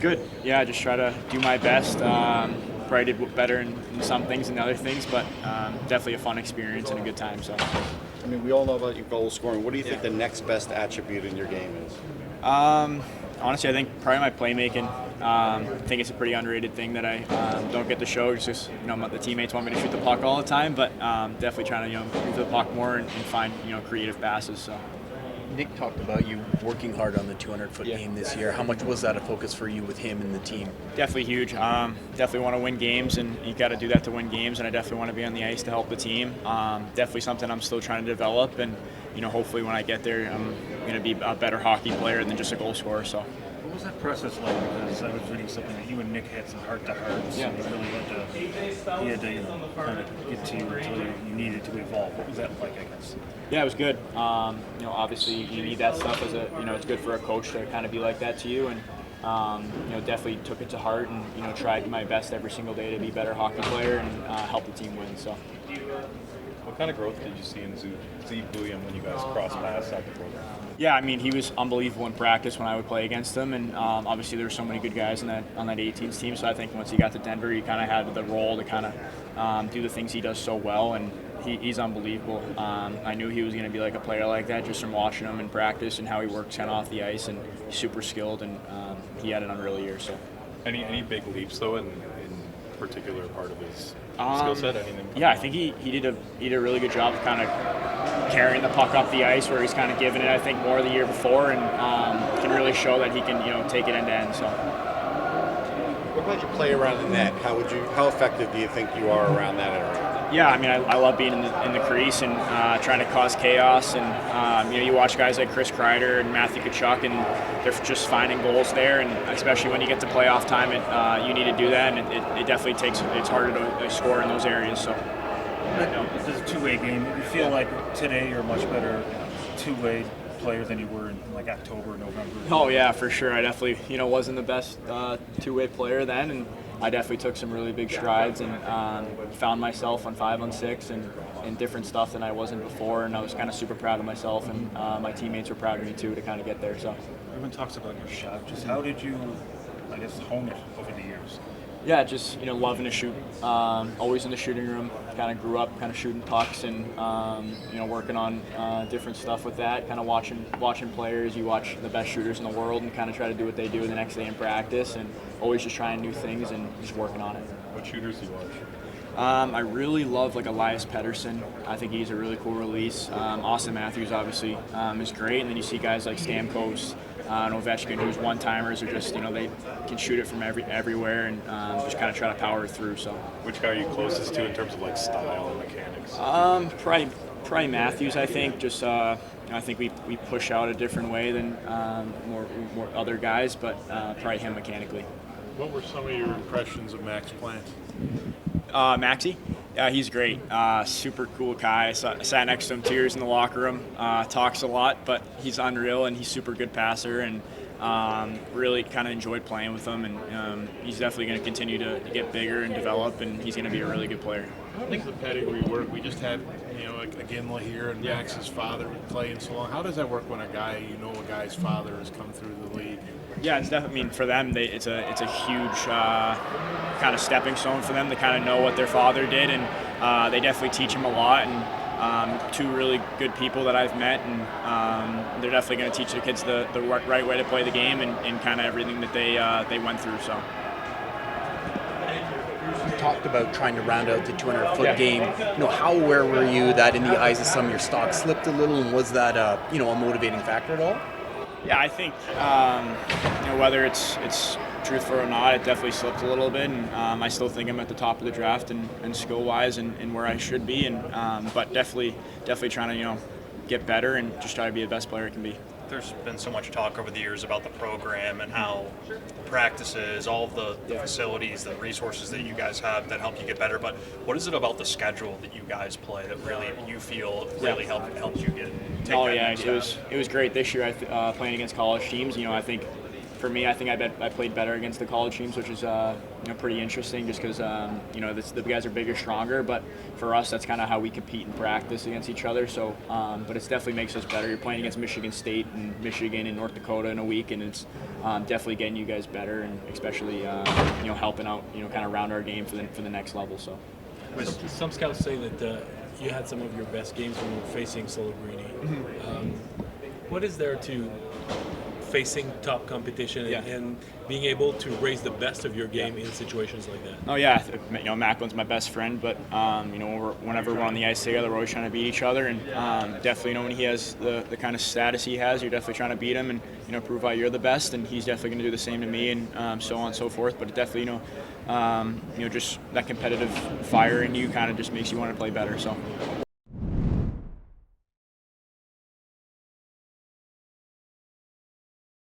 good. Yeah, I just try to do my best. Probably did better in some things than other things, but definitely a fun experience and a good time. So, I mean, we all know about your goal scoring. What do you think the next best attribute in your game is? honestly, I think probably my playmaking. I think it's a pretty underrated thing that I don't get to show. Just 'cause, the teammates want me to shoot the puck all the time, but definitely trying to move the puck more and find creative passes. So. Nick talked about you working hard on the 200-foot Yeah. game this year. How much was that a focus for you with him and the team? Definitely huge. Definitely want to win games, and you got to do that to win games. And I definitely want to be on the ice to help the team. Definitely something I'm still trying to develop, and hopefully when I get there, I'm going to be a better hockey player than just a goal scorer. So. What was that process like? Because I was reading something that you and Nick had some heart-to-hearts. Yeah. And you really had to kind of get to you until you needed to evolve. What was that like, I guess? Yeah, it was good. Obviously you need that stuff as it's good for a coach to kind of be like that to you, and definitely took it to heart and tried my best every single day to be a better hockey player and help the team win. So. What kind of growth did you see in Zeke William when you guys crossed paths at the program? Yeah, I mean, he was unbelievable in practice when I would play against him, and obviously there were so many good guys on that 18s team. So I think once he got to Denver, he kind of had the role to kind of do the things he does so well, and he's unbelievable. I knew he was going to be like a player like that just from watching him in practice and how he works kind of off the ice, and he's super skilled, and he had an unreal year. So. Any big leaps though in particular part of his skill set? Anything? Yeah, I think he did a really good job of kind of carrying the puck up the ice, where he's kind of given it, I think, more the year before, and can really show that he can take it end to end. So. What about your play around the net? How effective do you think you are around that area? Yeah, I mean, I love being in the crease and trying to cause chaos. And you watch guys like Chris Kreider and Matthew Tkachuk, and they're just finding goals there. And especially when you get to playoff time, you need to do that. And it definitely it's harder to score in those areas. So. This is a two-way game. You feel like today you're a much better two-way player than you were in like October, November? Oh yeah, for sure. I definitely wasn't the best two-way player then, and I definitely took some really big strides and found myself on 5-on-6 and different stuff than I wasn't before, and I was kind of super proud of myself, and my teammates were proud of me too to kind of get there. So. Everyone talks about your shot. Just how did you, I guess, hone it over the years? Yeah, just loving to shoot. Always in the shooting room. Kind of grew up kind of shooting pucks and working on different stuff with that. Kind of watching players. You watch the best shooters in the world and kind of try to do what they do the next day in practice, and always just trying new things and just working on it. What shooters do you watch? I really love Elias Pettersson. I think he's a really cool release. Austin Matthews obviously is great, and then you see guys like Stamkos and Ovechkin, who's one-timers, are just they can shoot it from everywhere and just kind of try to power it through. So. Which guy are you closest to in terms of like style and mechanics? Probably Matthews. I think just I think we push out a different way than more other guys, but probably him mechanically. What were some of your impressions of Max Plant? Maxie? Yeah, he's great. Super cool guy. I sat next to him 2 years in the locker room. Talks a lot, but he's unreal, and he's super good passer, and really kind of enjoyed playing with him. And he's definitely going to continue to get bigger and develop, and he's going to be a really good player. How does the pedigree work? We just had, again, here and Max's father playing so long. How does that work when a guy's father has come through the league? Yeah, it's definitely. For them, it's a huge kind of stepping stone for them to kind of know what their father did, and they definitely teach him a lot. And two really good people that I've met, and they're definitely going to teach the kids the right way to play the game and kind of everything that they went through. So. You talked about trying to round out the 200-foot game. How aware were you that in the eyes of some your stock slipped a little, and was that a motivating factor at all? Yeah, I think whether it's truthful or not, it definitely slipped a little bit, and I still think I'm at the top of the draft and skill-wise and where I should be, and but definitely trying to get better and just try to be the best player I can be. There's been so much talk over the years about the program and how practices, all of the facilities, the resources that you guys have that help you get better. But what is it about the schedule that you guys play that really you feel really helped you take that next step? It was great this year. Playing against college teams. I think for me, I think I played better against the college teams, which is pretty interesting, just because the guys are bigger, stronger. But for us, that's kind of how we compete and practice against each other. So, but it definitely makes us better. You're playing against Michigan State and Michigan and North Dakota in a week, and it's definitely getting you guys better, and especially helping out kind of round our game for the next level. So. Some scouts say that you had some of your best games when you were facing Celebrini. What is there to facing top competition and being able to raise the best of your game in situations like that? Oh yeah, Macklin's my best friend, but whenever we're on the ice together, we're always trying to beat each other, and definitely when he has the kind of status he has, you're definitely trying to beat him and prove why you're the best, and he's definitely going to do the same to me, and so on and so forth. But it definitely just that competitive fire in you kind of just makes you want to play better. So.